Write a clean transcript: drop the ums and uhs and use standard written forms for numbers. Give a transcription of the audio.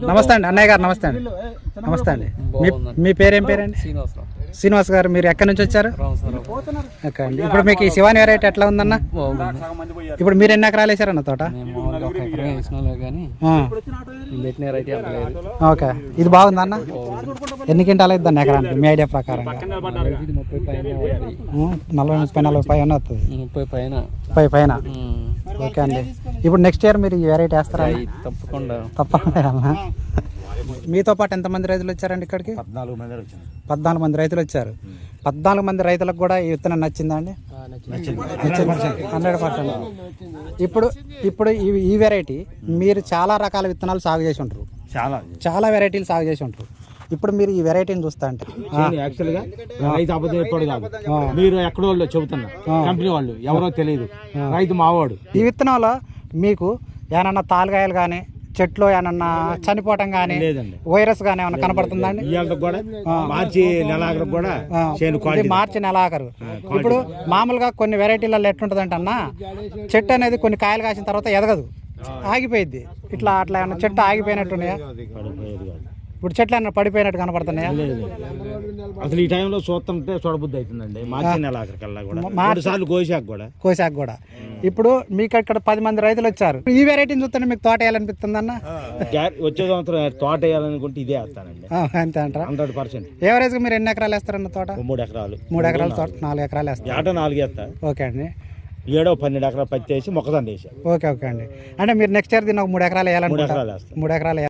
నమస్తే అండి అన్నయ్య గారు. నమస్తే అండి. నమస్తే అండి. మీ పేరేం పేరండి? శ్రీనివాస్ గారు. మీరు ఎక్కడి నుంచి వచ్చారు? ఓకే అండి. ఇప్పుడు మీకు ఈ శివాని వెరైటీ ఎట్లా ఉందన్న? ఇప్పుడు మీరు ఎన్ని ఎకరాలు వేసారన్న తోట? ఓకే, ఇది బాగుందా అన్న? ఎన్ని క్వింటాలు అవుతుంది ఎకరానికి మీ ఐడియా ప్రకారం? 40-30 పైన వస్తుంది. 30 పైన. ఓకే అండి. ఇప్పుడు నెక్స్ట్ ఇయర్ మీరు ఈ వెరైటీ వేస్తారా? తప్పకుండా. మీతో పాటు ఎంతమంది రైతులు వచ్చారండి ఇక్కడికి? 14 మంది రైతులు వచ్చారు. 14 మంది రైతులకు కూడా ఈ విత్తనం నచ్చిందా అండి? 100%. ఇప్పుడు ఈ వెరైటీ మీరు చాలా రకాల విత్తనాలు సాగు చేసి ఉంటారు, చాలా వెరైటీలు సాగు చేసి ఉంటారు. ఇప్పుడు మీరు ఈ వెరైటీని చూస్తా అంటే యాక్చువల్గా రైతు అబద్ధం ఎప్పుడు కాదు, మీరు ఎక్కడో వాళ్ళు చెబుతున్నారు, కంపెనీ వాళ్ళు ఎవరో తెలియదు, రైతు మావాడు. ఈ విత్తనంలో మీకు ఏమన్నా తాలుగాయలు కానీ చెట్లు ఏమన్నా చనిపోవటం కానీ వైరస్ కానీ ఏమన్నా కనపడుతుందండి? మార్చి నెలాఖరు కూడా మార్చి నెలాఖరు. ఇప్పుడు మామూలుగా కొన్ని వెరైటీలలో ఎట్లుంటుందంటే అన్న, చెట్టు అనేది కొన్ని కాయలు కాసిన తర్వాత ఎదగదు, ఆగిపోయింది. అట్లా ఏమన్నా చెట్టు ఆగిపోయినట్టున్నాయా? ఇప్పుడు చెట్లు ఏమన్నా పడిపోయినట్టు కనపడుతున్నాయా? అసలు ఈ టైంలో చూస్తుంటే చూడబుద్ధి అవుతుందండి. మార్చి నెలాఖరు కల్లా కూడా కోసాకు కూడా. ఇప్పుడు మీకు ఇక్కడ 10 మంది రైతులు వచ్చారు. ఈ వెరైటీని చూస్తుంటే మీకు తోట వేయాలనిపిస్తుంది అన్న? వచ్చే సంవత్సరం తోట వేయాలనుకుంటే ఇదే వేస్తానండి. అంతే అంటారా? 100%. ఎవరేజ్ గా మీరు ఎన్ని ఎకరాలు వేస్తారన్న తోట? 3 ఎకరాలు. 3 ఎకరాలు తోట 4 ఎకరాలు వేస్తారు. 4 వేస్తా. ఓకే అండి. 12 ఎకరాలు పత్తి వేసి మొక్కజొన్న వేసాను. ఓకే అండి. అంటే మీరు నెక్స్ట్ ఇయర్ దీన్ని 3 ఎకరాలు వేయాలనుకుంటారు? 3 ఎకరాలు